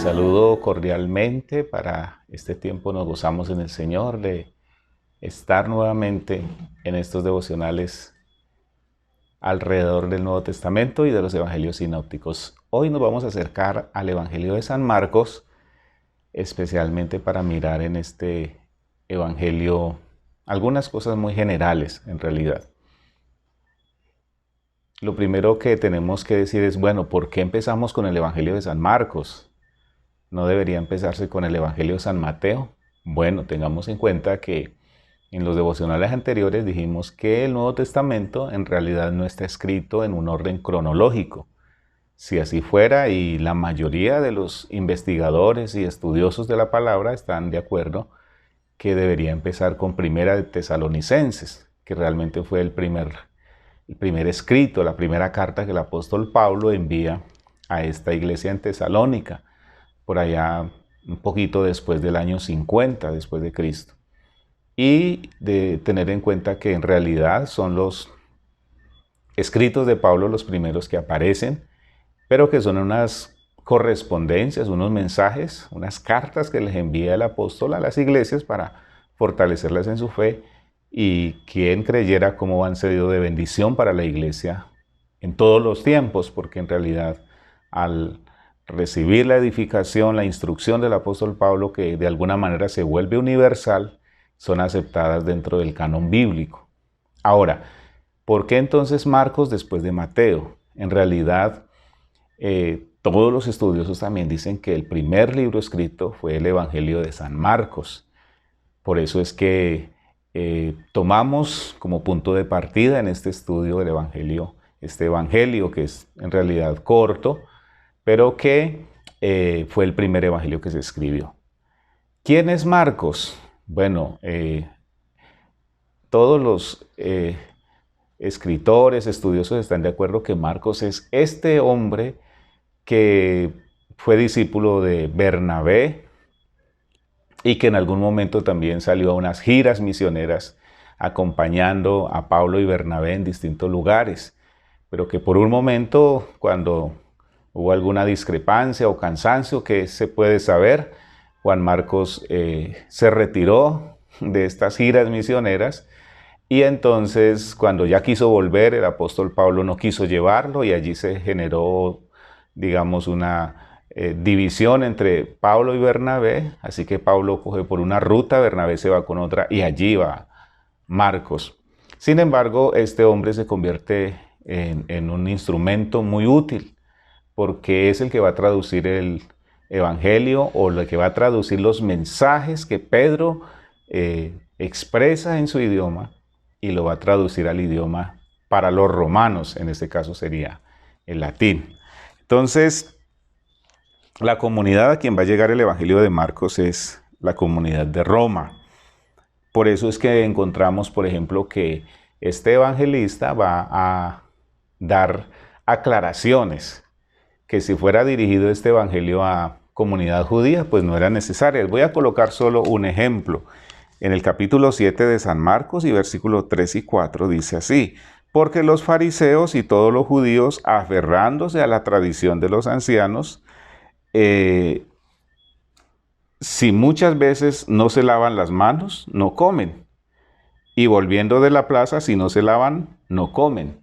saludo cordialmente. Para este tiempo nos gozamos en el Señor de estar nuevamente en estos devocionales alrededor del Nuevo Testamento y de los Evangelios sinópticos. Hoy nos vamos a acercar al Evangelio de San Marcos, especialmente para mirar en este Evangelio algunas cosas muy generales en realidad. Lo primero que tenemos que decir es, bueno, ¿por qué empezamos con el Evangelio de San Marcos? ¿No debería empezarse con el Evangelio de San Mateo? Bueno, tengamos en cuenta que en los devocionales anteriores dijimos que el Nuevo Testamento en realidad no está escrito en un orden cronológico. Si así fuera, y la mayoría de los investigadores y estudiosos de la palabra están de acuerdo que debería empezar con Primera de Tesalonicenses, que realmente fue el primer escrito, la primera carta que el apóstol Pablo envía a esta iglesia en Tesalónica, por allá un poquito después del año 50 después de Cristo. Y de tener en cuenta que en realidad son los escritos de Pablo los primeros que aparecen, pero que son unas correspondencias, unos mensajes, unas cartas que les envía el apóstol a las iglesias para fortalecerlas en su fe, y quien creyera cómo han sido de bendición para la iglesia en todos los tiempos, porque en realidad al recibir la edificación, la instrucción del apóstol Pablo, que de alguna manera se vuelve universal, son aceptadas dentro del canon bíblico. Ahora, ¿por qué entonces Marcos después de Mateo? En realidad, todos los estudiosos también dicen que el primer libro escrito fue el Evangelio de San Marcos. Por eso es que tomamos como punto de partida en este estudio del Evangelio, este Evangelio que es en realidad corto, pero que fue el primer Evangelio que se escribió. ¿Quién es Marcos? Bueno, todos los escritores, estudiosos están de acuerdo que Marcos es este hombre que fue discípulo de Bernabé y que en algún momento también salió a unas giras misioneras acompañando a Pablo y Bernabé en distintos lugares, pero que por un momento, cuando hubo alguna discrepancia o cansancio, que se puede saber, Juan Marcos se retiró de estas giras misioneras, y entonces cuando ya quiso volver, el apóstol Pablo no quiso llevarlo, y allí se generó, digamos, una división entre Pablo y Bernabé. Así que Pablo coge por una ruta, Bernabé se va con otra, y allí va Marcos. Sin embargo, este hombre se convierte en un instrumento muy útil, porque es el que va a traducir el Evangelio, o el que va a traducir los mensajes que Pedro expresa en su idioma, y lo va a traducir al idioma para los romanos, en este caso sería el latín. Entonces, la comunidad a quien va a llegar el Evangelio de Marcos es la comunidad de Roma. Por eso es que encontramos, por ejemplo, que este evangelista va a dar aclaraciones que si fuera dirigido este evangelio a comunidad judía, pues no eran necesarias. Voy a colocar solo un ejemplo. En el capítulo 7 de San Marcos y versículos 3 y 4 dice así: porque los fariseos y todos los judíos, aferrándose a la tradición de los ancianos, si muchas veces no se lavan las manos, no comen. Y volviendo de la plaza, si no se lavan, no comen.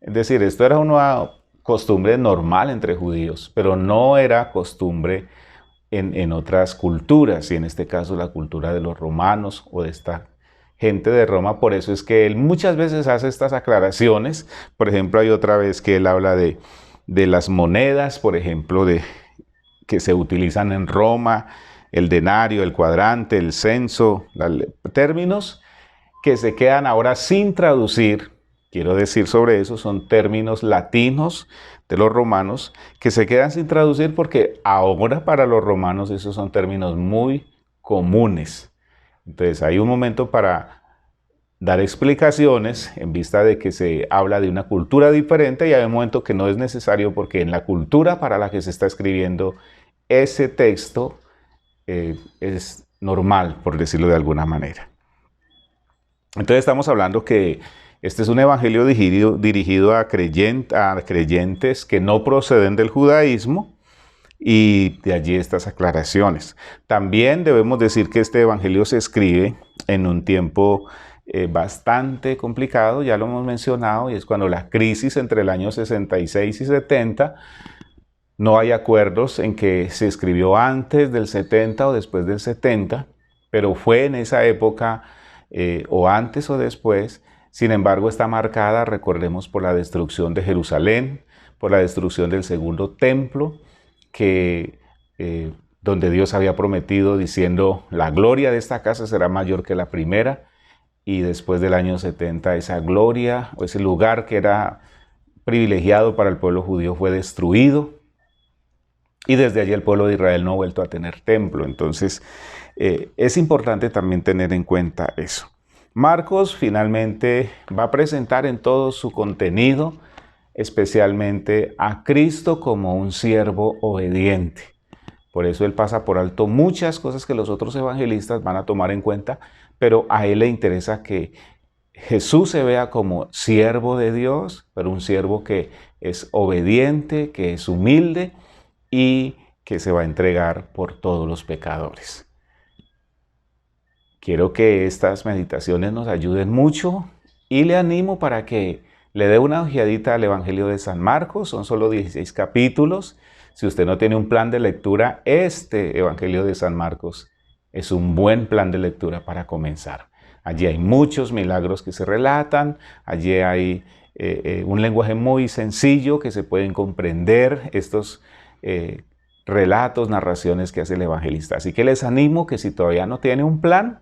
Es decir, esto era una costumbre normal entre judíos, pero no era costumbre en otras culturas, y en este caso la cultura de los romanos o de esta gente de Roma. Por eso es que él muchas veces hace estas aclaraciones. Por ejemplo, hay otra vez que él habla de las monedas, por ejemplo, que se utilizan en Roma, el denario, el cuadrante, el censo, términos que se quedan ahora sin traducir. Quiero decir sobre eso, son términos latinos de los romanos que se quedan sin traducir, porque ahora para los romanos esos son términos muy comunes. Entonces hay un momento para dar explicaciones en vista de que se habla de una cultura diferente, y hay un momento que no es necesario, porque en la cultura para la que se está escribiendo ese texto es normal, por decirlo de alguna manera. Entonces estamos hablando que este es un evangelio dirigido a creyentes que no proceden del judaísmo, Y de allí estas aclaraciones. También debemos decir que este evangelio se escribe en un tiempo bastante complicado, ya lo hemos mencionado, y es cuando la crisis entre el año 66 y 70, no hay acuerdos en que se escribió antes del 70 o después del 70, pero fue en esa época o antes o después. Sin embargo, está marcada, recordemos, por la destrucción de Jerusalén, por la destrucción del segundo templo, que, donde Dios había prometido diciendo, la gloria de esta casa será mayor que la primera, y después del año 70 esa gloria o ese lugar que era privilegiado para el pueblo judío fue destruido, y desde allí el pueblo de Israel no ha vuelto a tener templo. Entonces es importante también tener en cuenta eso. Marcos finalmente va a presentar en todo su contenido especialmente a Cristo como un siervo obediente. Por eso él pasa por alto muchas cosas que los otros evangelistas van a tomar en cuenta, pero a él le interesa que Jesús se vea como siervo de Dios, pero un siervo que es obediente, que es humilde y que se va a entregar por todos los pecadores. Quiero que estas meditaciones nos ayuden mucho y le animo para que le dé una ojeadita al Evangelio de San Marcos. Son solo 16 capítulos. Si usted no tiene un plan de lectura, este Evangelio de San Marcos es un buen plan de lectura para comenzar. Allí hay muchos milagros que se relatan, allí hay un lenguaje muy sencillo que se pueden comprender estos relatos, narraciones que hace el evangelista. Así que les animo que si todavía no tiene un plan,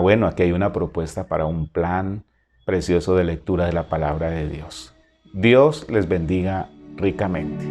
bueno, aquí hay una propuesta para un plan precioso de lectura de la palabra de Dios. Dios les bendiga ricamente.